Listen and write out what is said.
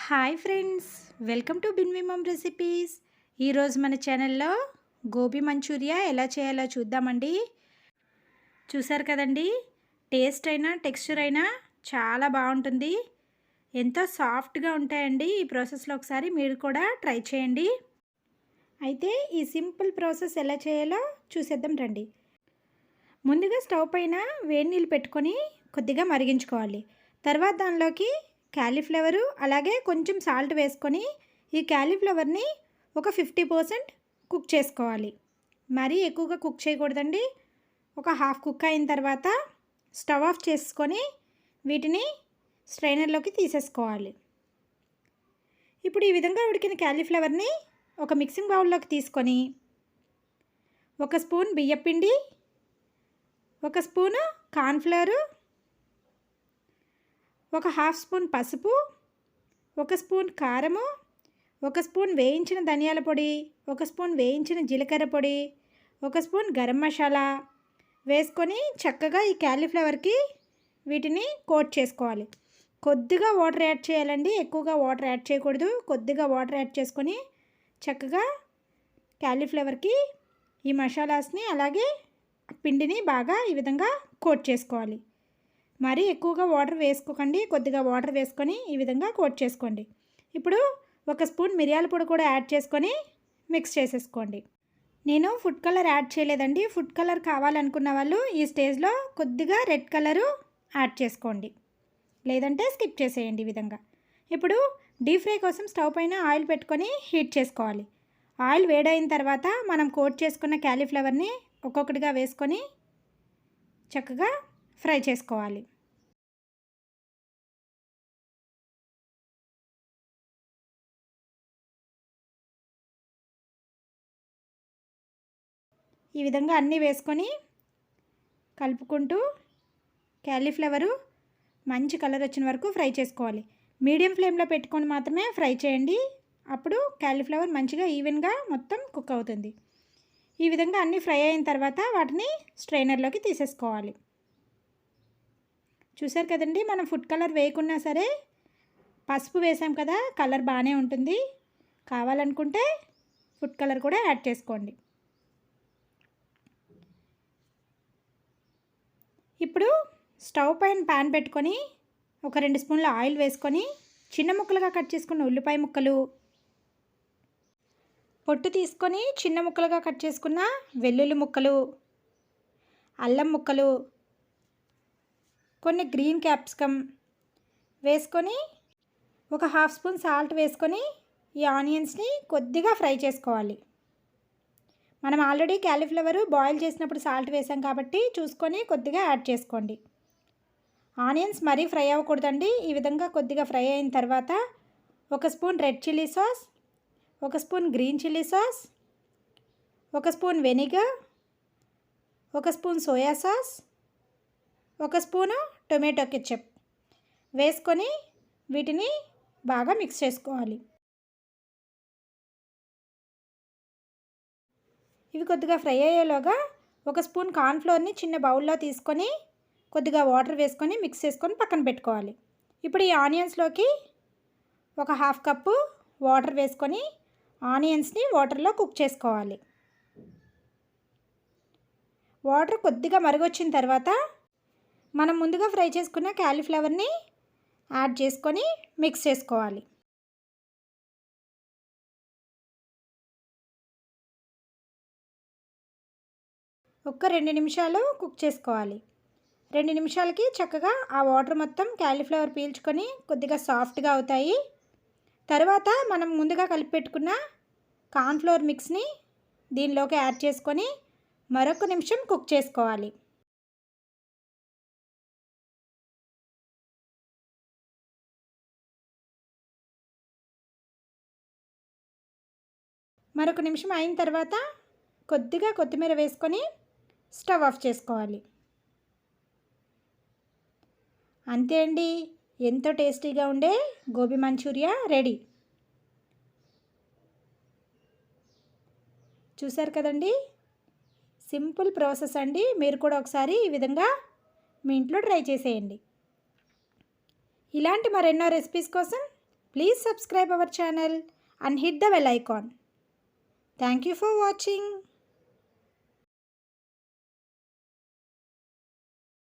Hi friends, welcome to బిన్విమమ్ recipes. ఈరోజు మన ఛానల్లో గోబీ మంచూరియా ఎలా చేయాలో చూద్దామండి. చూసారు కదండి, టేస్ట్ అయినా టెక్స్చర్ అయినా చాలా బాగుంటుంది. ఎంతో సాఫ్ట్గా ఉంటాయండి. ఈ ప్రాసెస్లో ఒకసారి మీరు కూడా ట్రై చేయండి. అయితే ఈ సింపుల్ ప్రాసెస్ ఎలా చేయాలో చూసేద్దాం రండి. ముందుగా స్టవ్ పైన వేడి నీళ్ళు పెట్టుకొని కొద్దిగా మరిగించుకోవాలి. తర్వాత దానిలోకి క్యాలీఫ్లవరు అలాగే కొంచెం సాల్ట్ వేసుకొని ఈ క్యాలీఫ్లవర్ని ఒక 50% కుక్ చేసుకోవాలి. మరీ ఎక్కువగా కుక్ చేయకూడదండి. ఒక హాఫ్ కుక్ అయిన తర్వాత స్టవ్ ఆఫ్ చేసుకొని వీటిని స్ట్రైనర్లోకి తీసేసుకోవాలి. ఇప్పుడు ఈ విధంగా ఉడికిన క్యాలీఫ్లవర్ని ఒక మిక్సింగ్ బౌల్లోకి తీసుకొని ఒక స్పూన్ బియ్యపిండి, ఒక స్పూను కార్న్ఫ్లవరు, ఒక హాఫ్ స్పూన్ పసుపు, ఒక స్పూన్ కారము, ఒక స్పూన్ వేయించిన ధనియాల పొడి, ఒక స్పూన్ వేయించిన జీలకర్ర పొడి, ఒక స్పూన్ గరం మసాలా వేసుకొని చక్కగా ఈ క్యాలీఫ్లవర్కి వీటిని కోట్ చేసుకోవాలి. కొద్దిగా వాటర్ యాడ్ చేయాలండి, ఎక్కువగా వాటర్ యాడ్ చేయకూడదు. కొద్దిగా వాటర్ యాడ్ చేసుకొని చక్కగా క్యాలీఫ్లవర్కి ఈ మసాలాస్ని అలాగే పిండిని బాగా ఈ విధంగా కోట్ చేసుకోవాలి. మరీ ఎక్కువగా వాటర్ వేసుకోకండి, కొద్దిగా వాటర్ వేసుకొని ఈ విధంగా కోట్ చేసుకోండి. ఇప్పుడు ఒక స్పూన్ మిరియాల పొడి కూడా యాడ్ చేసుకొని మిక్స్ చేసేసుకోండి. నేను ఫుడ్ కలర్ యాడ్ చేయలేదండి. ఫుడ్ కలర్ కావాలనుకున్న వాళ్ళు ఈ స్టేజ్లో కొద్దిగా రెడ్ కలరు యాడ్ చేసుకోండి, లేదంటే స్కిప్ చేసేయండి ఈ విధంగా. ఇప్పుడు డీప్ ఫ్రై కోసం స్టవ్ పైన ఆయిల్ పెట్టుకొని హీట్ చేసుకోవాలి. ఆయిల్ వేడైన తర్వాత మనం కోట్ చేసుకున్న క్యాలీఫ్లవర్ని ఒక్కొక్కటిగా వేసుకొని చక్కగా ఫ్రై చేసుకోవాలి. ఈ విధంగా అన్నీ వేసుకొని కలుపుకుంటూ క్యాలీఫ్లవరు మంచి కలర్ వచ్చిన వరకు ఫ్రై చేసుకోవాలి. మీడియం ఫ్లేమ్లో పెట్టుకొని మాత్రమే ఫ్రై చేయండి, అప్పుడు క్యాలీఫ్లవర్ మంచిగా ఈవెన్గా మొత్తం కుక్ అవుతుంది. ఈ విధంగా అన్నీ ఫ్రై అయిన తర్వాత వాటిని స్ట్రైనర్లోకి తీసేసుకోవాలి. చూసారు కదండి, మనం ఫుడ్ కలర్ వేయకున్నా సరే పసుపు వేసాం కదా, కలర్ బాగానే ఉంటుంది. కావాలనుకుంటే ఫుడ్ కలర్ కూడా యాడ్ చేసుకోండి. ఇప్పుడు స్టవ్ పైన ప్యాన్ పెట్టుకొని ఒక 2 స్పూన్ల ఆయిల్ వేసుకొని చిన్న ముక్కలుగా కట్ చేసుకున్న ఉల్లిపాయ ముక్కలు, పొట్టు తీసుకొని చిన్న ముక్కలుగా కట్ చేసుకున్న వెల్లుల్లి ముక్కలు, అల్లం ముక్కలు, కొన్ని గ్రీన్ క్యాప్సికమ్ వేసుకొని ఒక హాఫ్ స్పూన్ సాల్ట్ వేసుకొని ఈ ఆనియన్స్ని కొద్దిగా ఫ్రై చేసుకోవాలి. మనం ఆల్రెడీ క్యాలీఫ్లవర్ బాయిల్ చేసినప్పుడు సాల్ట్ వేసాం కాబట్టి చూసుకొని కొద్దిగా యాడ్ చేసుకోండి. ఆనియన్స్ మరీ ఫ్రై అవ్వకూడదండి. ఈ విధంగా కొద్దిగా ఫ్రై అయిన తర్వాత ఒక స్పూన్ రెడ్ చిల్లీ సాస్, ఒక స్పూన్ గ్రీన్ చిల్లీ సాస్, ఒక స్పూన్ వెనిగర్, ఒక స్పూన్ సోయా సాస్, ఒక స్పూను టొమాటో కెచప్ వేసుకొని వీటిని బాగా మిక్స్ చేసుకోవాలి. ఇవి కొద్దిగా ఫ్రై అయ్యేలోగా ఒక స్పూన్ కార్న్ఫ్లోర్ని చిన్న బౌల్లో తీసుకొని కొద్దిగా వాటర్ వేసుకొని మిక్స్ చేసుకొని పక్కన పెట్టుకోవాలి. ఇప్పుడు ఈ ఆనియన్స్లోకి ఒక హాఫ్ కప్పు వాటర్ వేసుకొని ఆనియన్స్ని వాటర్లో కుక్ చేసుకోవాలి. వాటర్ కొద్దిగా మరుగొచ్చిన తర్వాత మనం ముందుగా ఫ్రై చేసుకున్న క్యాలీఫ్లవర్ని యాడ్ చేసుకొని మిక్స్ చేసుకోవాలి. ఒక్క 2 నిమిషాలు కుక్ చేసుకోవాలి. 2 నిమిషాలకి చక్కగా ఆ వాటర్ మొత్తం క్యాలీఫ్లవర్ పీల్చుకొని కొద్దిగా సాఫ్ట్గా అవుతాయి. తర్వాత మనం ముందుగా కలిపి పెట్టుకున్న కార్న్ఫ్లోర్ మిక్స్ని దీనిలోకి యాడ్ చేసుకొని మరొక నిమిషం కుక్ చేసుకోవాలి. మరొక నిమిషం అయిన తర్వాత కొద్దిగా కొత్తిమీర వేసుకొని స్టవ్ ఆఫ్ చేసుకోవాలి. అంతే అండి, ఎంతో టేస్టీగా ఉండే గోబీ మంచూరియా రెడీ. చూసారు కదండి, సింపుల్ ప్రాసెస్ అండి. మీరు కూడా ఒకసారి ఈ విధంగా మీ ఇంట్లో ట్రై చేసేయండి. ఇలాంటి మరెన్నో రెసిపీస్ కోసం Please subscribe our channel and hit the bell icon. Thank you for watching.